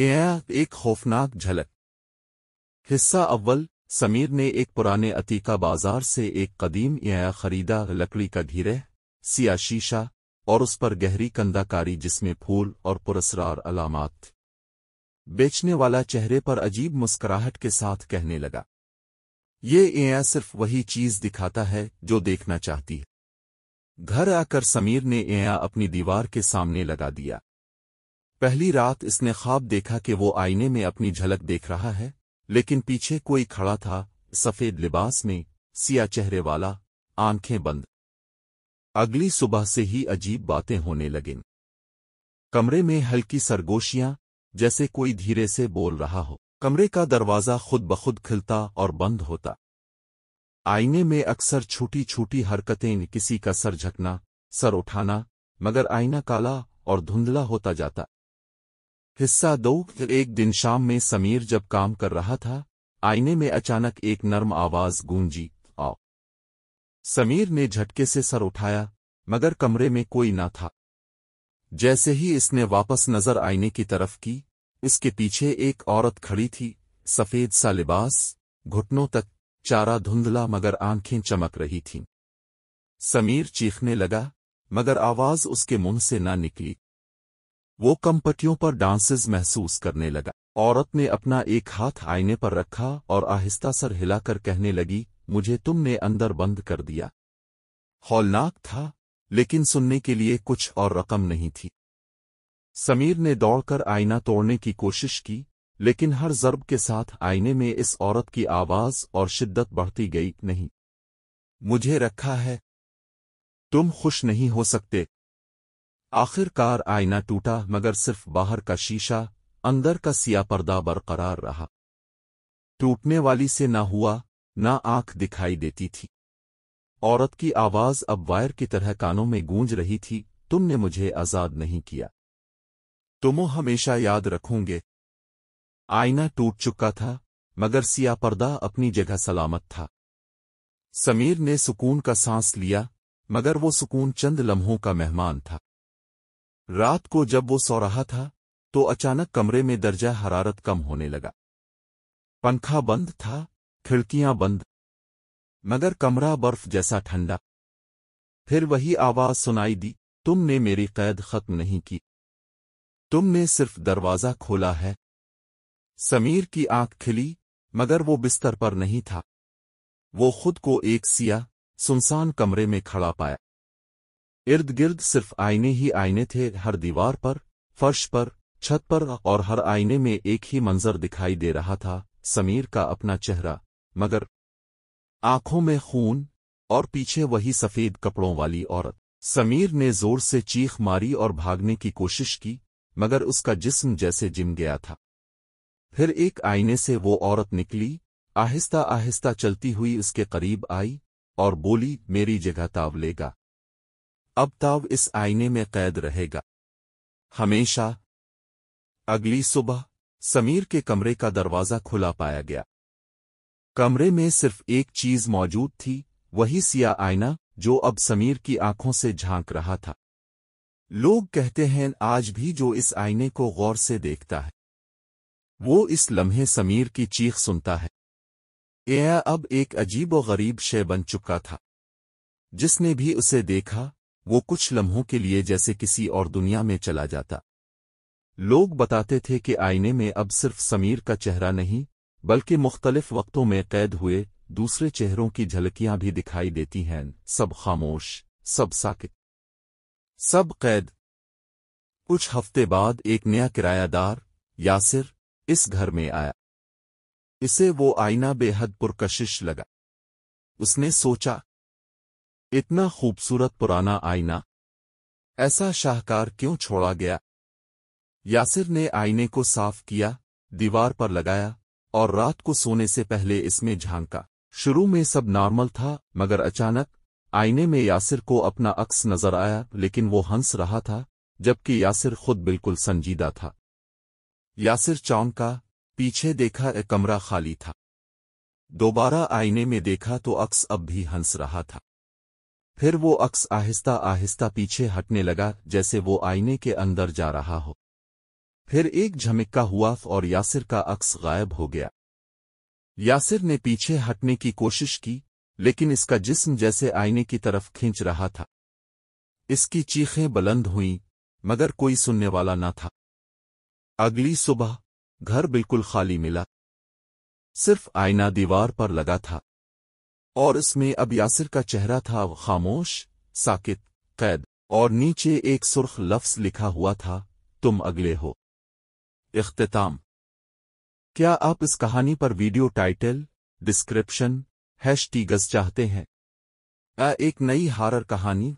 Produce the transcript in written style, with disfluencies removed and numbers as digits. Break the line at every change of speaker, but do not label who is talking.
एक खौफनाक झलक। हिस्सा अव्वल। समीर ने एक पुराने अतीका बाजार से एक कदीम खरीदा, लकड़ी का घेरे, सिया शीशा और उस पर गहरी कंदाकारी जिसमें फूल और पुरस्कार अलामात। बेचने वाला चेहरे पर अजीब मुस्कुराहट के साथ कहने लगा, ये सिर्फ वही चीज दिखाता है जो देखना चाहती है। घर आकर समीर ने अपनी दीवार के सामने लगा दिया। पहली रात इसने ख्वाब देखा कि वो आईने में अपनी झलक देख रहा है, लेकिन पीछे कोई खड़ा था, सफेद लिबास में, सिया चेहरे वाला, आंखें बंद। अगली सुबह से ही अजीब बातें होने लगीं। कमरे में हल्की सरगोशियां, जैसे कोई धीरे से बोल रहा हो। कमरे का दरवाजा खुद ब खुद खुलता और बंद होता। आईने में अक्सर छोटी छोटी हरकतें, किसी का सर झुकना, सर उठाना, मगर आईना काला और धुंधला होता जाता। हिस्सा 2। एक दिन शाम में समीर जब काम कर रहा था, आईने में अचानक एक नर्म आवाज गूंजी, आओ। समीर ने झटके से सर उठाया, मगर कमरे में कोई ना था। जैसे ही इसने वापस नजर आईने की तरफ की, इसके पीछे एक औरत खड़ी थी, सफेद सा लिबास, घुटनों तक, चारा धुंधला मगर आंखें चमक रही थीं। समीर चीखने लगा, मगर आवाज उसके मुंह से ना निकली। वो कंपटियों पर डांसेस महसूस करने लगा। औरत ने अपना एक हाथ आईने पर रखा और आहिस्ता सर हिलाकर कहने लगी, मुझे तुमने अंदर बंद कर दिया। हौलनाक था, लेकिन सुनने के लिए कुछ और रकम नहीं थी। समीर ने दौड़कर आईना तोड़ने की कोशिश की, लेकिन हर ज़र्ब के साथ आईने में इस औरत की आवाज और शिद्दत बढ़ती गई, नहीं, मुझे रखा है, तुम खुश नहीं हो सकते। आखिरकार आईना टूटा, मगर सिर्फ बाहर का शीशा, अंदर का सिया पर्दा बरकरार रहा। टूटने वाली से ना हुआ, ना आंख दिखाई देती थी। औरत की आवाज अब वायर की तरह कानों में गूंज रही थी, तुमने मुझे आजाद नहीं किया, तुम हमेशा याद रखोगे। आईना टूट चुका था, मगर सिया पर्दा अपनी जगह सलामत था। समीर ने सुकून का सांस लिया, मगर वो सुकून चंद लम्हों का मेहमान था। रात को जब वो सो रहा था, तो अचानक कमरे में दर्जा हरारत कम होने लगा। पंखा बंद था, खिड़कियां बंद, मगर कमरा बर्फ जैसा ठंडा। फिर वही आवाज सुनाई दी, तुमने मेरी कैद खत्म नहीं की, तुमने सिर्फ दरवाजा खोला है। समीर की आंख खिली, मगर वो बिस्तर पर नहीं था। वो खुद को एक सिया, सुनसान कमरे में खड़ा पाया। इर्द गिर्द सिर्फ आईने ही आईने थे, हर दीवार पर, फर्श पर, छत पर, और हर आईने में एक ही मंजर दिखाई दे रहा था, समीर का अपना चेहरा, मगर आंखों में खून, और पीछे वही सफेद कपड़ों वाली औरत। समीर ने जोर से चीख मारी और भागने की कोशिश की, मगर उसका जिस्म जैसे जिम गया था। फिर एक आईने से वो औरत निकली, आहिस्ता आहिस्ता चलती हुई उसके करीब आई और बोली, मेरी जगह ताव लेगा। अब ताव इस आईने में कैद रहेगा, हमेशा। अगली सुबह समीर के कमरे का दरवाजा खुला पाया गया। कमरे में सिर्फ एक चीज मौजूद थी, वही सिया आईना, जो अब समीर की आंखों से झांक रहा था। लोग कहते हैं आज भी जो इस आईने को गौर से देखता है, वो इस लम्हे समीर की चीख सुनता है। यह अब एक अजीब व गरीब शय बन चुका था। जिसने भी उसे देखा, वो कुछ लम्हों के लिए जैसे किसी और दुनिया में चला जाता। लोग बताते थे कि आईने में अब सिर्फ समीर का चेहरा नहीं, बल्कि मुख्तलिफ वक्तों में कैद हुए दूसरे चेहरों की झलकियां भी दिखाई देती हैं, सब खामोश, सब साकित, सब कैद। कुछ हफ्ते बाद एक नया किरायादार, यासिर, इस घर में आया। इसे वो आईना बेहद पुरकशिश लगा। उसने सोचा, इतना खूबसूरत पुराना आईना, ऐसा शाहकार क्यों छोड़ा गया। यासिर ने आईने को साफ किया, दीवार पर लगाया, और रात को सोने से पहले इसमें झांका। शुरू में सब नॉर्मल था, मगर अचानक आईने में यासिर को अपना अक्स नजर आया, लेकिन वो हंस रहा था, जबकि यासिर खुद बिल्कुल संजीदा था। यासिर चौंका, पीछे देखा, कमरा खाली था। दोबारा आईने में देखा तो अक्स अब भी हंस रहा था। फिर वो अक्स आहिस्ता आहिस्ता पीछे हटने लगा, जैसे वो आईने के अंदर जा रहा हो। پھر ایک جھمکا ہوا اور یاسر کا عکس غائب ہو گیا۔ یاسر نے پیچھے ہٹنے کی کوشش کی، لیکن اس کا جسم جیسے آئینے کی طرف کھینچ رہا تھا۔ اس کی چیخیں بلند ہوئیں، مگر کوئی سننے والا نہ تھا۔ اگلی صبح گھر بالکل خالی ملا، صرف آئینہ دیوار پر لگا تھا، اور اس میں اب یاسر کا چہرہ تھا، خاموش، ساکت، قید، اور نیچے ایک سرخ لفظ لکھا ہوا تھا، تم اگلے ہو۔ اختتام۔ کیا آپ اس کہانی پر ویڈیو ٹائٹل، ڈسکرپشن #گز چاہتے ہیں؟ ایک نئی ہارر کہانی